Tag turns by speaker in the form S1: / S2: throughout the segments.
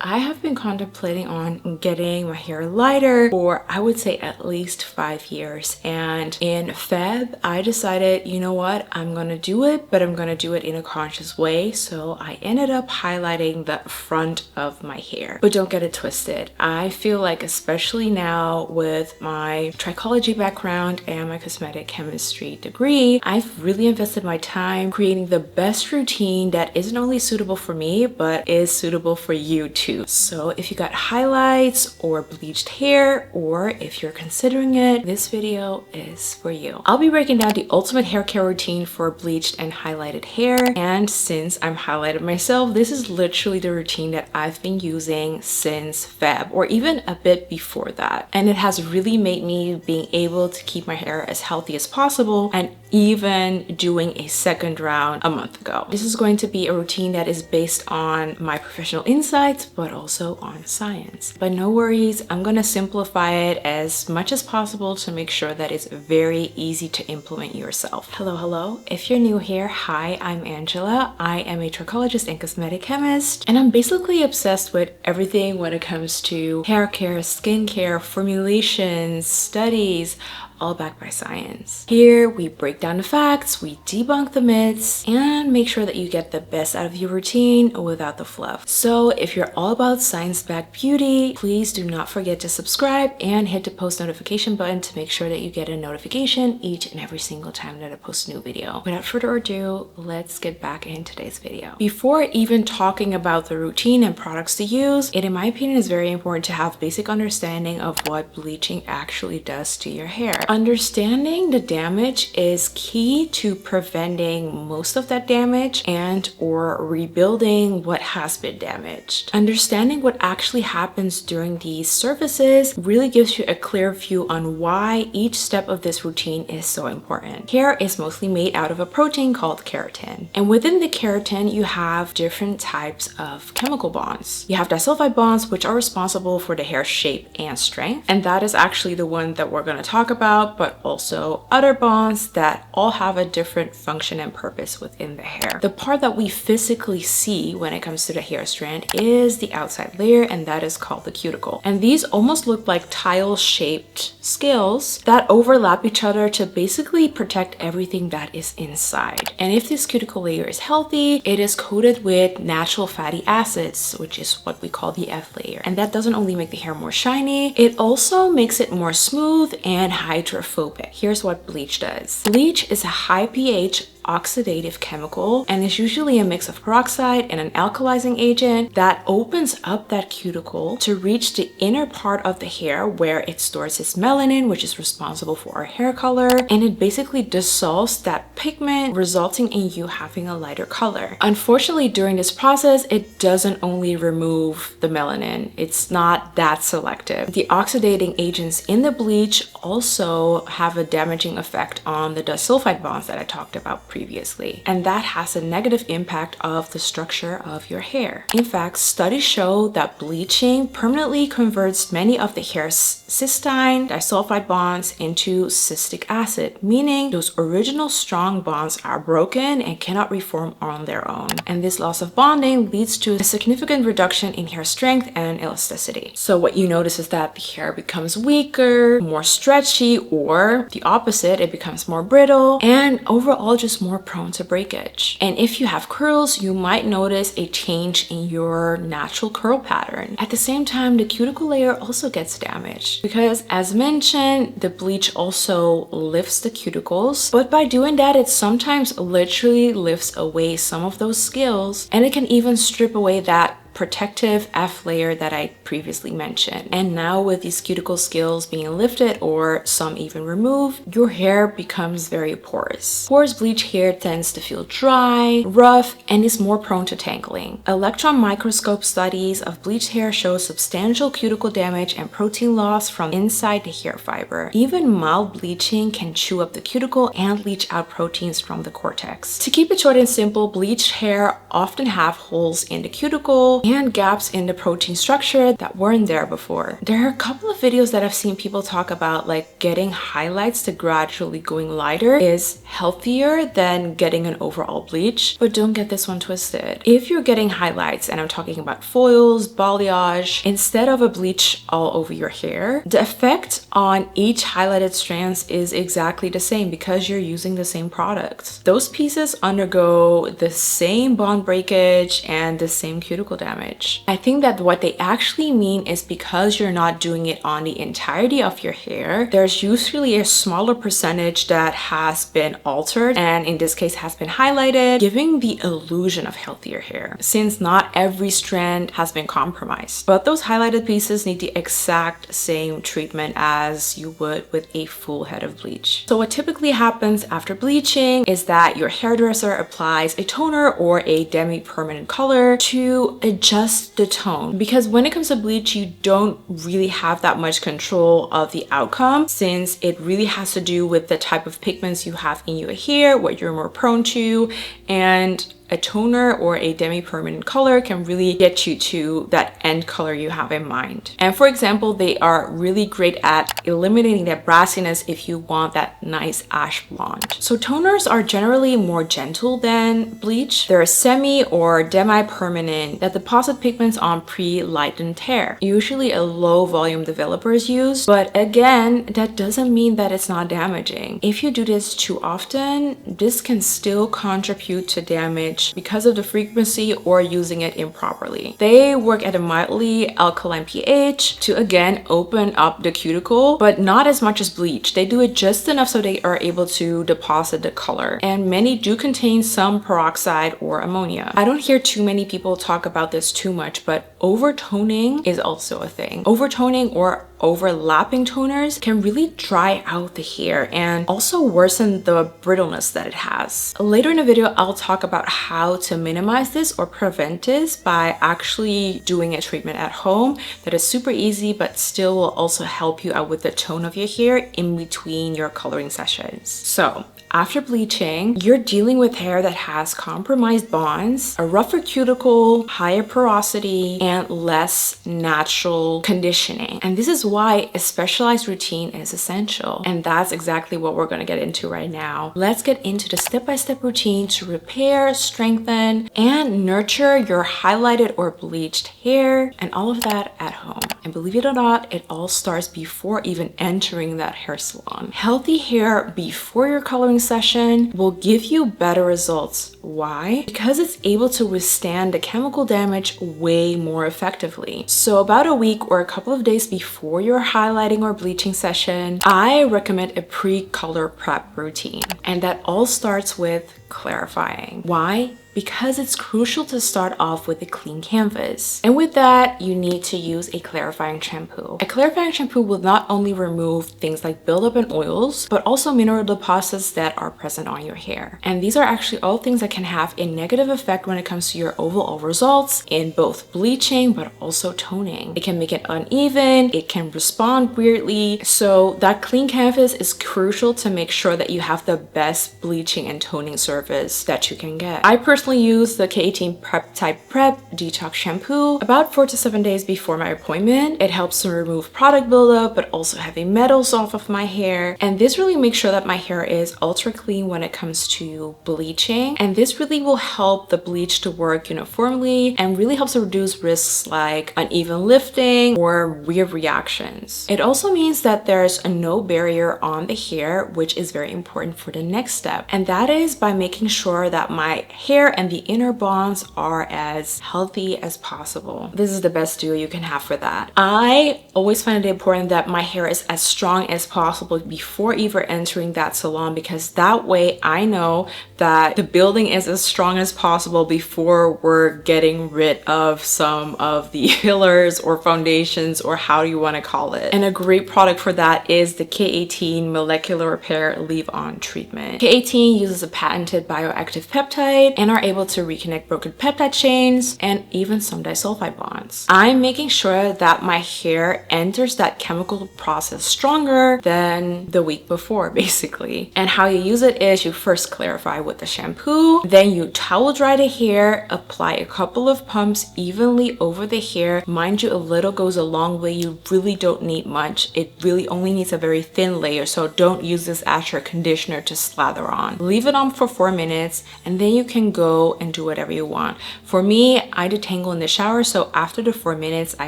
S1: I have been contemplating on getting my hair lighter for, I would say, at least 5 years. And in Feb, I decided, you know what, I'm gonna do it, but I'm gonna do it in a conscious way. So I ended up highlighting the front of my hair. But don't get it twisted. I feel like, especially now with my trichology background and my cosmetic chemistry degree, I've really invested my time creating the best routine that isn't only suitable for me, but is suitable for you too. So if you got highlights or bleached hair, or if you're considering it, this video is for you. I'll be breaking down the ultimate hair care routine for bleached and highlighted hair. And since I'm highlighted myself, this is literally the routine that I've been using since Feb, or even a bit before that. And it has really made me being able to keep my hair as healthy as possible, and even doing a second round a month ago. This is going to be a routine that is based on my professional insights, but also on science. But no worries, I'm gonna simplify it as much as possible to make sure that it's very easy to implement yourself. Hello. If you're new here, hi, I'm Angela. I am a trichologist and cosmetic chemist, and I'm basically obsessed with everything when it comes to hair care, skincare, formulations, studies, all backed by science. Here, we break down the facts, we debunk the myths, and make sure that you get the best out of your routine without the fluff. So if you're all about science-backed beauty, please do not forget to subscribe and hit the post notification button to make sure that you get a notification each and every single time that I post a new video. Without further ado, let's get back in today's video. Before even talking about the routine and products to use, it in my opinion is very important to have basic understanding of what bleaching actually does to your hair. Understanding the damage is key to preventing most of that damage and or rebuilding what has been damaged. Understanding what actually happens during these services really gives you a clear view on why each step of this routine is so important. Hair is mostly made out of a protein called keratin. And within the keratin, you have different types of chemical bonds. You have disulfide bonds, which are responsible for the hair shape and strength. And that is actually the one that we're going to talk about, but also other bonds that all have a different function and purpose within the hair. The part that we physically see when it comes to the hair strand is the outside layer, and that is called the cuticle. And these almost look like tile-shaped scales that overlap each other to basically protect everything that is inside. And if this cuticle layer is healthy, it is coated with natural fatty acids, which is what we call the F layer. And that doesn't only make the hair more shiny, it also makes it more smooth and hydrophobic. Here's what bleach does. Bleach is a high pH oxidative chemical and is usually a mix of peroxide and an alkalizing agent that opens up that cuticle to reach the inner part of the hair where it stores its melanin, which is responsible for our hair color, and it basically dissolves that pigment, resulting in you having a lighter color. Unfortunately, during this process, it doesn't only remove the melanin. It's not that selective. The oxidating agents in the bleach also have a damaging effect on the disulfide bonds that I talked about previously, and that has a negative impact of the structure of your hair. In fact, studies show that bleaching permanently converts many of the hair's cystine disulfide bonds into cystic acid, meaning those original strong bonds are broken and cannot reform on their own. And this loss of bonding leads to a significant reduction in hair strength and elasticity. So what you notice is that the hair becomes weaker, more stretchy, or the opposite, it becomes more brittle, and overall just more prone to breakage. And if you have curls, you might notice a change in your natural curl pattern. At the same time, the cuticle layer also gets damaged because, as mentioned, the bleach also lifts the cuticles, but by doing that, it sometimes literally lifts away some of those scales, and it can even strip away that protective F layer that I previously mentioned. And now with these cuticle scales being lifted or some even removed, your hair becomes very porous. Porous bleach hair tends to feel dry, rough, and is more prone to tangling. Electron microscope studies of bleached hair show substantial cuticle damage and protein loss from inside the hair fiber. Even mild bleaching can chew up the cuticle and leach out proteins from the cortex. To keep it short and simple, bleached hair often have holes in the cuticle and gaps in the protein structure that weren't there before. There are a couple of videos that I've seen people talk about like getting highlights to gradually going lighter is healthier than getting an overall bleach, but don't get this one twisted. If you're getting highlights, and I'm talking about foils, balayage, instead of a bleach all over your hair, the effect on each highlighted strands is exactly the same because you're using the same products. Those pieces undergo the same bond breakage and the same cuticle damage. I think that what they actually mean is because you're not doing it on the entirety of your hair, there's usually a smaller percentage that has been altered, and in this case has been highlighted, giving the illusion of healthier hair, since not every strand has been compromised. But those highlighted pieces need the exact same treatment as you would with a full head of bleach. So what typically happens after bleaching is that your hairdresser applies a toner or a demi-permanent color to adjust the tone, because when it comes to bleach, you don't really have that much control of the outcome, since it really has to do with the type of pigments you have in your hair, what you're more prone to, and a toner or a demi-permanent color can really get you to that end color you have in mind. And for example, they are really great at eliminating that brassiness if you want that nice ash blonde. So toners are generally more gentle than bleach. They're semi or demi-permanent that deposit pigments on pre-lightened hair. Usually a low volume developer is used, but again, that doesn't mean that it's not damaging. If you do this too often, this can still contribute to damage because of the frequency or using it improperly. They work at a mildly alkaline pH to again open up the cuticle, but not as much as bleach. They do it just enough so they are able to deposit the color, and many do contain some peroxide or ammonia. I don't hear too many people talk about this too much, but overtoning is also a thing. Overtoning or overlapping toners can really dry out the hair and also worsen the brittleness that it has. Later in the video, I'll talk about how to minimize this or prevent this by actually doing a treatment at home that is super easy but still will also help you out with the tone of your hair in between your coloring sessions. So after bleaching, you're dealing with hair that has compromised bonds, a rougher cuticle, higher porosity, and less natural conditioning. And this is why a specialized routine is essential. And that's exactly what we're going to get into right now. Let's get into the step-by-step routine to repair, strengthen, and nurture your highlighted or bleached hair, and all of that at home. And believe it or not, it all starts before even entering that hair salon. Healthy hair before your coloring session will give you better results. Why? Because it's able to withstand the chemical damage way more effectively. So about a week or a couple of days before your highlighting or bleaching session, I recommend a pre-color prep routine. And that all starts with clarifying. Why? Because it's crucial to start off with a clean canvas. And with that, you need to use a clarifying shampoo. A clarifying shampoo will not only remove things like buildup and oils, but also mineral deposits that are present on your hair. And these are actually all things that can have a negative effect when it comes to your overall results in both bleaching, but also toning. It can make it uneven, it can respond weirdly. So that clean canvas is crucial to make sure that you have the best bleaching and toning service that you can get. I personally use the K18 Prep-type Prep Detox Shampoo about 4 to 7 days before my appointment. It helps to remove product buildup, but also heavy metals off of my hair. And this really makes sure that my hair is ultra clean when it comes to bleaching. And this really will help the bleach to work uniformly and really helps to reduce risks like uneven lifting or weird reactions. It also means that there's no barrier on the hair, which is very important for the next step. And that is by making sure that my hair and the inner bonds are as healthy as possible. This is the best duo you can have for that. I always find it important that my hair is as strong as possible before even entering that salon, because that way I know that the building is as strong as possible before we're getting rid of some of the fillers or foundations or how you want to call it. And a great product for that is the K18 Molecular Repair Leave-On Treatment. K18 uses a patented bioactive peptide, and our are able to reconnect broken peptide chains and even some disulfide bonds. I'm making sure that my hair enters that chemical process stronger than the week before, basically. And how you use it is you first clarify with the shampoo, then you towel dry the hair, apply a couple of pumps evenly over the hair. Mind you, a little goes a long way. You really don't need much. It really only needs a very thin layer, so don't use this as your conditioner to slather on. Leave it on for 4 minutes and then you can go and do whatever you want. For me, I detangle in the shower, so after the 4 minutes, I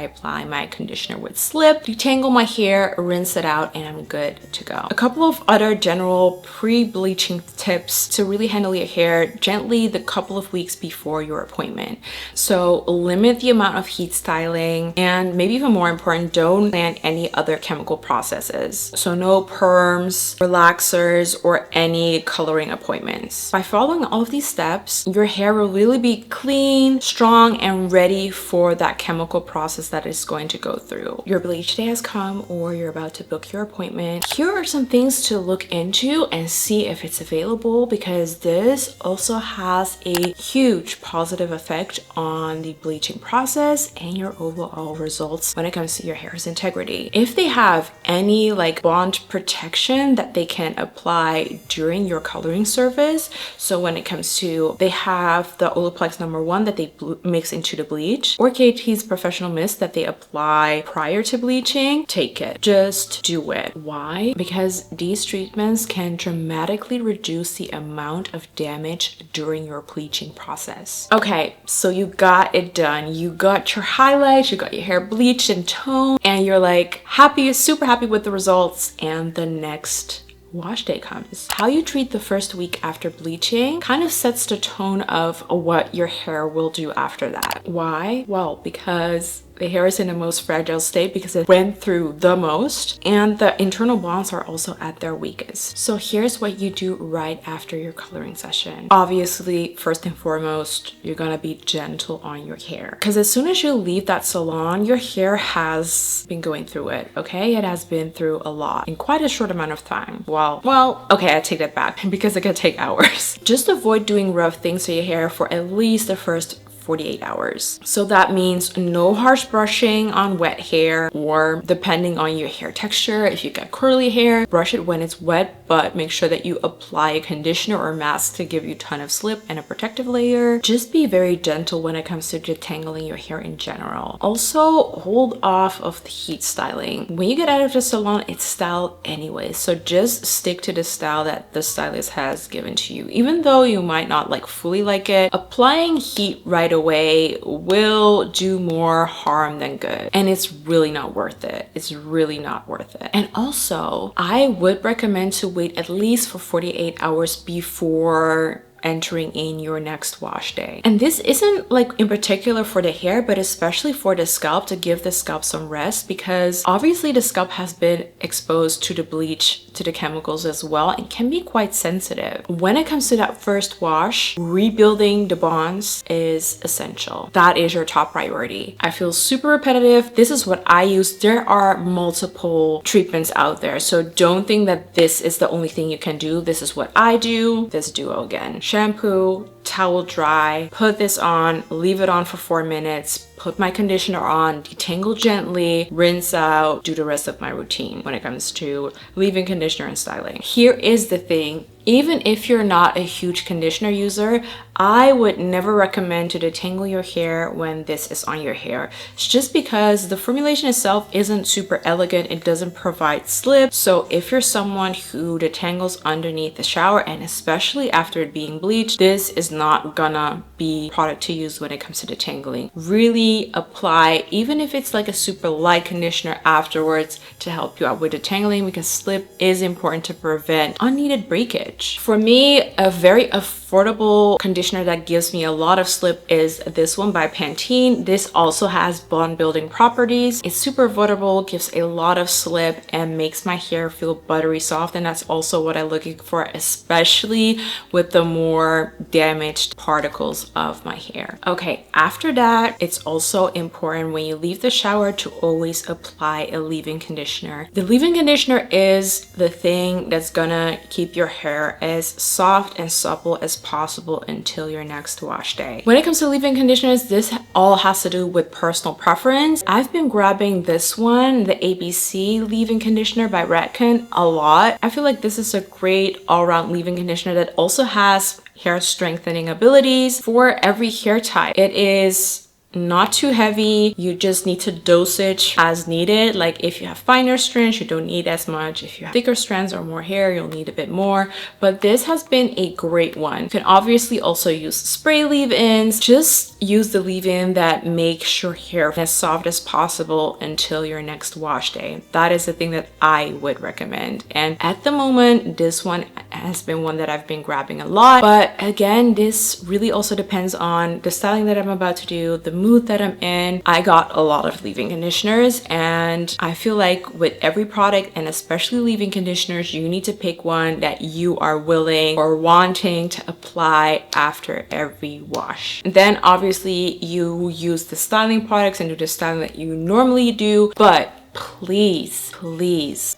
S1: apply my conditioner with slip, detangle my hair, rinse it out, and I'm good to go. A couple of other general pre-bleaching tips to really handle your hair gently the couple of weeks before your appointment. So limit the amount of heat styling, and maybe even more important, don't plan any other chemical processes. So no perms, relaxers, or any coloring appointments. By following all of these steps, your hair will really be clean, strong, and ready for that chemical process that is going to go through. Your bleach day has come, or you're about to book your appointment. Here are some things to look into and see if it's available, because this also has a huge positive effect on the bleaching process and your overall results when it comes to your hair's integrity. If they have any like bond protection that they can apply during your coloring service, so when it comes to, they have the Olaplex #1 that they mix into the bleach, or KT's professional mist that they apply prior to bleaching, take it. Just do it. Why? Because these treatments can dramatically reduce the amount of damage during your bleaching process. Okay, so you got it done. You got your highlights, you got your hair bleached and toned, and you're like happy, super happy with the results, and the next wash day comes. How you treat the first week after bleaching kind of sets the tone of what your hair will do after that. Why? Well, because the hair is in the most fragile state because it went through the most, and the internal bonds are also at their weakest. So here's what you do right after your coloring session. Obviously, first and foremost, you're gonna be gentle on your hair, because as soon as you leave that salon, your hair has been going through it, okay? It has been through a lot in quite a short amount of time. Well, okay, I take that back because it could take hours. Just avoid doing rough things to your hair for at least the first 48 hours. So that means no harsh brushing on wet hair, or depending on your hair texture, if you got curly hair, brush it when it's wet, but make sure that you apply a conditioner or mask to give you a ton of slip and a protective layer. Just be very gentle when it comes to detangling your hair in general. Also, hold off of the heat styling. When you get out of the salon, it's styled anyway, so just stick to the style that the stylist has given to you. Even though you might not like fully like it, applying heat right away will do more harm than good, and it's really not worth it. It's really not worth it. And also, I would recommend to wait at least for 48 hours before entering in your next wash day. And this isn't like in particular for the hair, but especially for the scalp, to give the scalp some rest, because obviously the scalp has been exposed to the bleach, to the chemicals as well, and can be quite sensitive. When it comes to that first wash, rebuilding the bonds is essential. That is your top priority. I feel super repetitive. This is what I use. There are multiple treatments out there, so don't think that this is the only thing you can do. This is what I do. This duo again. Shampoo, towel dry, put this on, leave it on for 4 minutes, put my conditioner on, detangle gently, rinse out, do the rest of my routine when it comes to leave-in conditioner and styling. Here is the thing. Even if you're not a huge conditioner user, I would never recommend to detangle your hair when this is on your hair. It's just because the formulation itself isn't super elegant. It doesn't provide slip. So if you're someone who detangles underneath the shower, and especially after it being bleached, this is not gonna be product to use when it comes to detangling. Really apply, even if it's like a super light conditioner afterwards, to help you out with detangling, because slip is important to prevent unneeded breakage. For me, a very affordable conditioner that gives me a lot of slip is this one by Pantene. This also has bond building properties. It's super affordable, gives a lot of slip, and makes my hair feel buttery soft, and that's also what I'm looking for, especially with the more damaged particles of my hair. Okay, after that, it's also important when you leave the shower to always apply a leave-in conditioner. The leave-in conditioner is the thing that's gonna keep your hair as soft and supple as possible until your next wash day. When it comes to leave-in conditioners, this all has to do with personal preference. I've been grabbing this one, the ABC leave-in conditioner by Redken, a lot. I feel like this is a great all-around leave-in conditioner that also has hair strengthening abilities for every hair type. It is not too heavy. You just need to dosage as needed. Like if you have finer strands, you don't need as much. If you have thicker strands or more hair, you'll need a bit more. But this has been a great one. You can obviously also use spray leave-ins. Just use the leave-in that makes your hair as soft as possible until your next wash day. That is the thing that I would recommend. And at the moment, this one has been one that I've been grabbing a lot. But again, this really also depends on the styling that I'm about to do, the mood that I'm in. I got a lot of leave-in conditioners, and I feel like with every product, and especially leave-in conditioners, you need to pick one that you are willing or wanting to apply after every wash. And then obviously you use the styling products and do the styling that you normally do, but please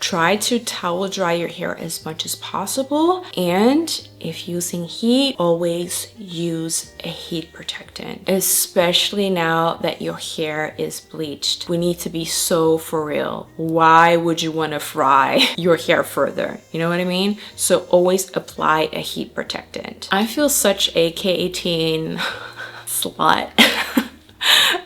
S1: try to towel dry your hair as much as possible. And if using heat, always use a heat protectant, especially now that your hair is bleached. We need to be so for real. Why would you want to fry your hair further? You know what I mean? So always apply a heat protectant. I feel such a K18 slut.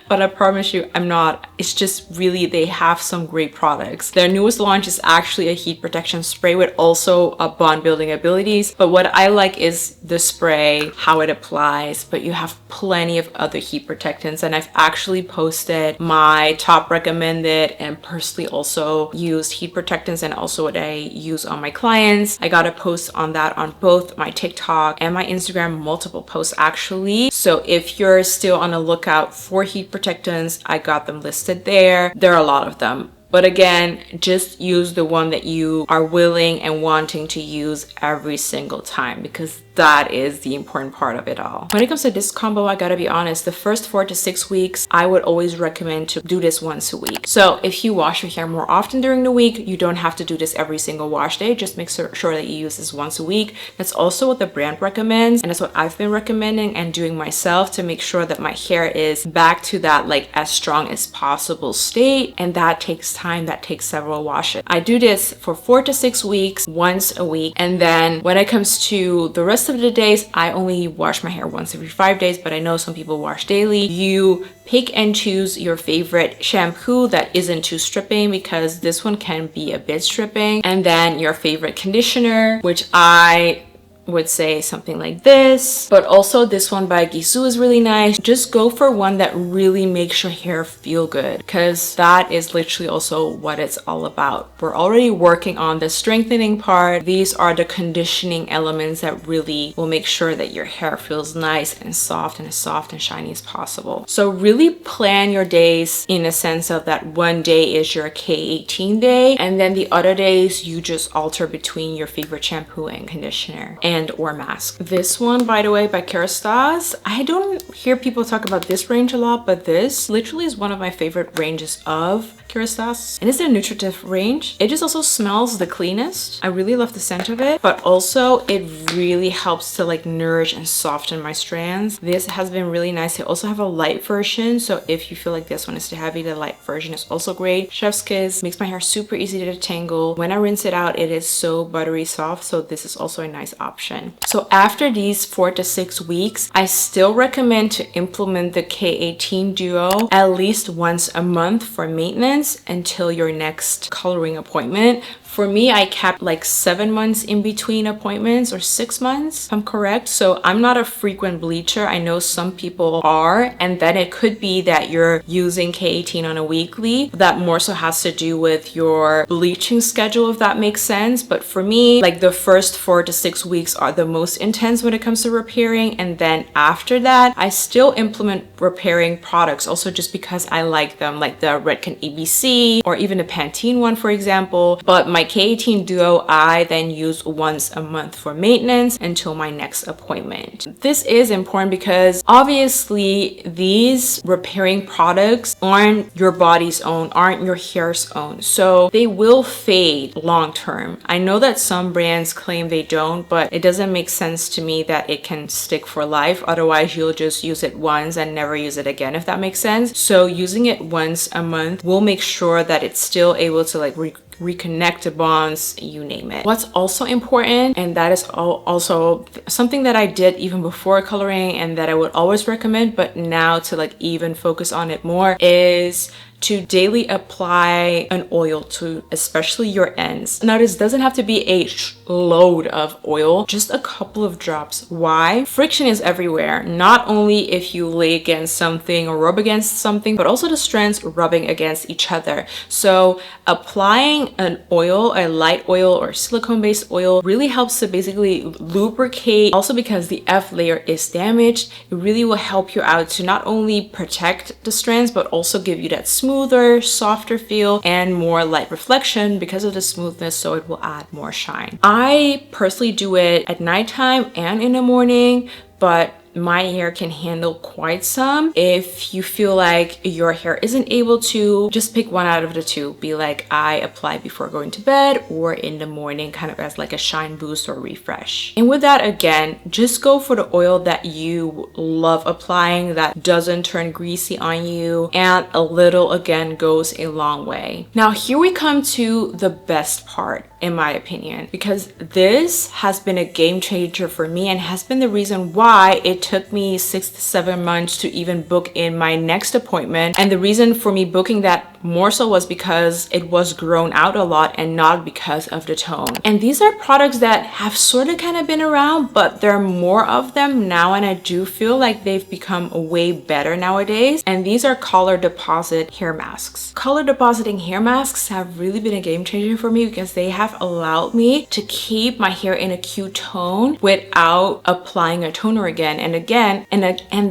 S1: But I promise you, I'm not. It's just really, they have some great products. Their newest launch is actually a heat protection spray with also a bond building abilities. But what I like is the spray, how it applies, but you have plenty of other heat protectants. And I've actually posted my top recommended and personally also used heat protectants and also what I use on my clients. I got a post on that on both my TikTok and my Instagram, multiple posts actually. So if you're still on the lookout for heat protectants, I got them listed there. There are a lot of them. But again, just use the one that you are willing and wanting to use every single time, because that is the important part of it all. When it comes to this combo, I gotta be honest, the first 4 to 6 weeks, I would always recommend to do this once a week. So if you wash your hair more often during the week, you don't have to do this every single wash day. Just make sure that you use this once a week. That's also what the brand recommends, and that's what I've been recommending and doing myself to make sure that my hair is back to that like as strong as possible state. And that takes time, that takes several washes. I do this for 4 to 6 weeks, once a week. And then when it comes to the rest of the days, I only wash my hair once every 5 days, but I know some people wash daily. You pick and choose your favorite shampoo that isn't too stripping, because this one can be a bit stripping. And then your favorite conditioner, which I would say something like this, but also this one by Gisou is really nice. Just go for one that really makes your hair feel good, because that is literally also what it's all about. We're already working on the strengthening part. These are the conditioning elements that really will make sure that your hair feels nice and soft and shiny as possible. So really plan your days in a sense of that one day is your K18 day, and then the other days you just alter between your favorite shampoo and conditioner and or mask. This one, by the way, by Keratin, I don't hear people talk about this range a lot, but this literally is one of my favorite ranges of Keratin, and it's a nutritive range. It just also smells the cleanest. I really love the scent of it, but also it really helps to like nourish and soften my strands. This has been really nice. They also have a light version, so if you feel like this one is too heavy, the light version is also great. Chef's kiss, makes my hair super easy to detangle. When I rinse it out, it is so buttery soft, so this is also a nice option. So after these 4 to 6 weeks, I still recommend to implement the K18 duo at least once a month for maintenance until your next coloring appointment. For me, I kept like 7 months in between appointments, or 6 months, if I'm correct. So I'm not a frequent bleacher. I know some people are, and then it could be that you're using K18 on a weekly. That more so has to do with your bleaching schedule, if that makes sense. But for me, like the first 4 to 6 weeks are the most intense when it comes to repairing. And then after that, I still implement repairing products also just because I like them, like the Redken ABC or even the Pantene one, for example. But my keratin duo I then use once a month for maintenance until my next appointment. This is important because obviously these repairing products aren't your body's own, aren't your hair's own, so they will fade long term. I know that some brands claim they don't, but it doesn't make sense to me that it can stick for life. Otherwise you'll just use it once and never use it again, if that makes sense. So using it once a month will make sure that it's still able to like reconnect the bonds, you name it. What's also important, and that is also something that I did even before coloring and that I would always recommend, but now to like even focus on it more, is to daily apply an oil to especially your ends. Now this doesn't have to be a load of oil, just a couple of drops. Why? Friction is everywhere, not only if you lay against something or rub against something, but also the strands rubbing against each other. So applying an oil, a light oil or silicone based oil, really helps to basically lubricate. Also because the F layer is damaged, it really will help you out to not only protect the strands but also give you that smoother, softer feel and more light reflection because of the smoothness, so it will add more shine. I personally do it at nighttime and in the morning, but my hair can handle quite some. If you feel like your hair isn't able to, just pick one out of the two. Be like, I apply before going to bed or in the morning, kind of as like a shine boost or refresh. And with that, again, just go for the oil that you love applying, that doesn't turn greasy on you, and a little again goes a long way. Now here we come to the best part, in my opinion, because this has been a game changer for me and has been the reason why it took me 6 to 7 months to even book in my next appointment. And the reason for me booking that more so was because it was grown out a lot and not because of the tone. And these are products that have sort of kind of been around, but there are more of them now, and I do feel like they've become way better nowadays. And these are color deposit hair masks. Color depositing hair masks have really been a game changer for me because they have allowed me to keep my hair in a cute tone without applying a toner again and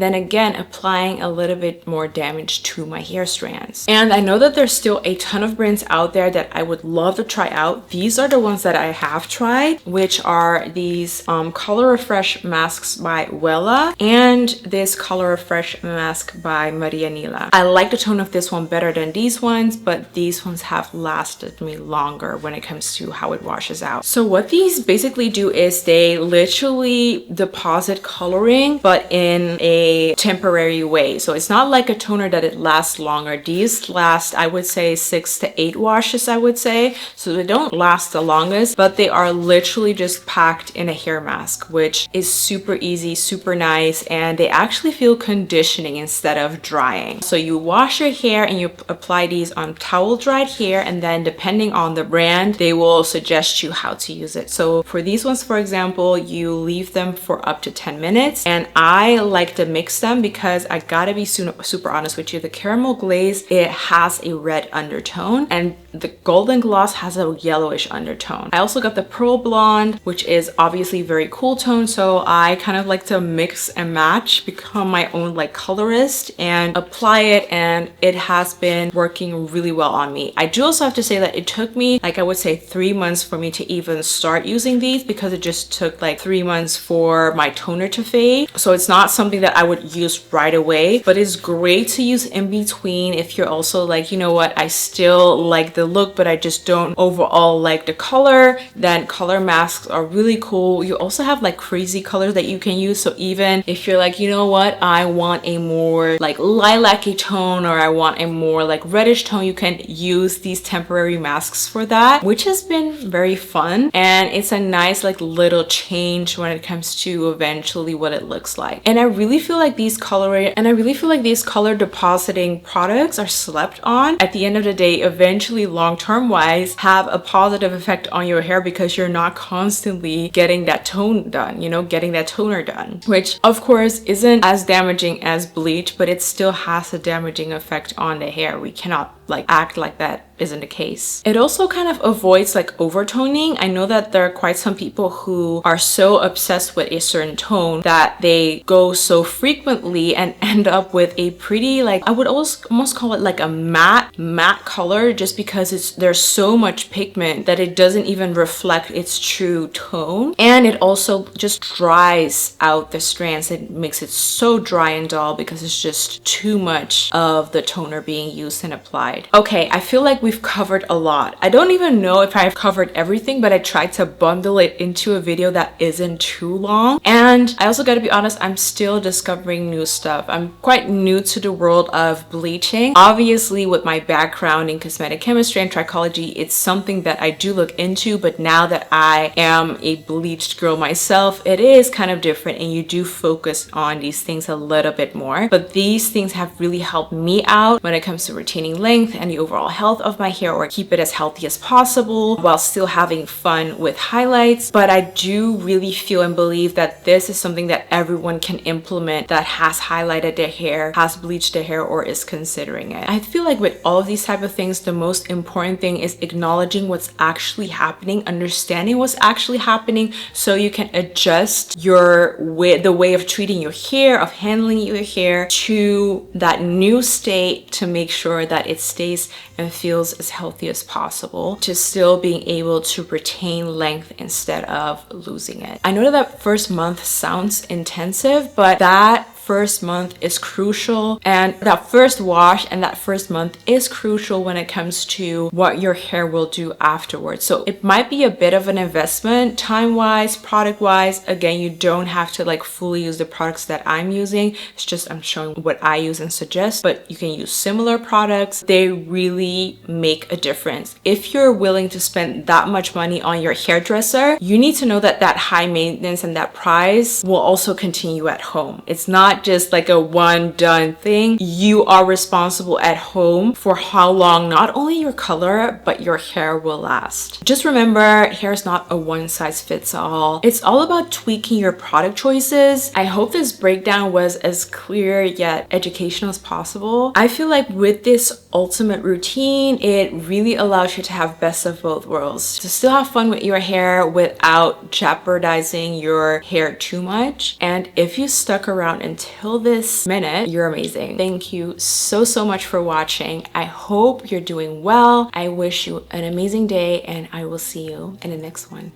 S1: then again applying a little bit more damage to my hair strands. And I know that there's still a ton of brands out there that I would love to try out. These are the ones that I have tried, which are these Color Refresh masks by Wella and this Color Refresh mask by Maria Nila. I like the tone of this one better than these ones, but these ones have lasted me longer when it comes to how it washes out. So what these basically do is they literally deposit coloring, but in a temporary way. So it's not like a toner that it lasts longer. These last, I would say, 6 to 8 washes, I would say. So they don't last the longest, but they are literally just packed in a hair mask, which is super easy, super nice, and they actually feel conditioning instead of drying. So you wash your hair and you apply these on towel dried hair, and then depending on the brand, they will suggest you how to use it. So for these ones, for example, you leave them for up to 10 minutes, and I like to mix them because I gotta be super honest with you, the caramel glaze, it has a red undertone and the golden gloss has a yellowish undertone. I also got the pearl blonde, which is obviously very cool tone, so I kind of like to mix and match, become my own like colorist and apply it, and it has been working really well on me. I do also have to say that it took me, like I would say, 3 months for me to even start using these because it just took like 3 months for my toner to fade. So it's not something that I would use right away, but it's great to use in between if you're also like, you know what, I still like the look, but I just don't overall like the color. Then color masks are really cool. You also have like crazy colors that you can use. So even if you're like, you know what, I want a more like lilac-y tone, or I want a more like reddish tone, you can use these temporary masks for that, which has been very fun. And it's a nice like little change when it comes to eventually what it looks like. And I really feel like these color depositing products are slept on. At the end of the day, eventually long-term wise have a positive effect on your hair because you're not constantly getting that tone done, you know, getting that toner done, which of course isn't as damaging as bleach, but it still has a damaging effect on the hair. We cannot like act like that isn't the case. It also kind of avoids like overtoning. I know that there are quite some people who are so obsessed with a certain tone that they go so frequently and end up with a pretty, like, I would almost call it like a matte color, just because there's so much pigment that it doesn't even reflect its true tone. And it also just dries out the strands. It makes it so dry and dull because it's just too much of the toner being used and applied. Okay, I feel like we've covered a lot. I don't even know if I've covered everything, but I tried to bundle it into a video that isn't too long. And I also gotta be honest, I'm still discovering new stuff. I'm quite new to the world of bleaching. Obviously, with my background in cosmetic chemistry and trichology, it's something that I do look into, but now that I am a bleached girl myself, it is kind of different, and you do focus on these things a little bit more. But these things have really helped me out when it comes to retaining length and the overall health of my hair, or keep it as healthy as possible while still having fun with highlights. But I do really feel and believe that this is something that everyone can implement that has highlighted their hair, has bleached their hair, or is considering it. I feel like with all of these type of things, the most important thing is acknowledging what's actually happening, understanding what's actually happening, so you can adjust the way of treating your hair, of handling your hair to that new state, to make sure that it stays and feels as healthy as possible, to still being able to retain length instead of losing it. I know that first month sounds intensive, but that first month is crucial, and that first wash and that first month is crucial when it comes to what your hair will do afterwards. So it might be a bit of an investment, time-wise, product-wise. Again, you don't have to like fully use the products that I'm using. It's just I'm showing what I use and suggest, but you can use similar products. They really make a difference. If you're willing to spend that much money on your hairdresser, you need to know that that high maintenance and that price will also continue at home. It's not just like a one done thing. You are responsible at home for how long not only your color but your hair will last. Just remember, hair is not a one size fits all. It's all about tweaking your product choices. I hope this breakdown was as clear yet educational as possible. I feel like with this ultimate routine, it really allows you to have best of both worlds, to still have fun with your hair without jeopardizing your hair too much. And if you stuck around until this minute, you're amazing. Thank you so much for watching. I hope you're doing well. I wish you an amazing day, and I will see you in the next one.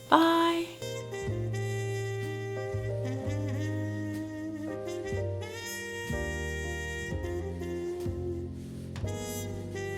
S1: Bye.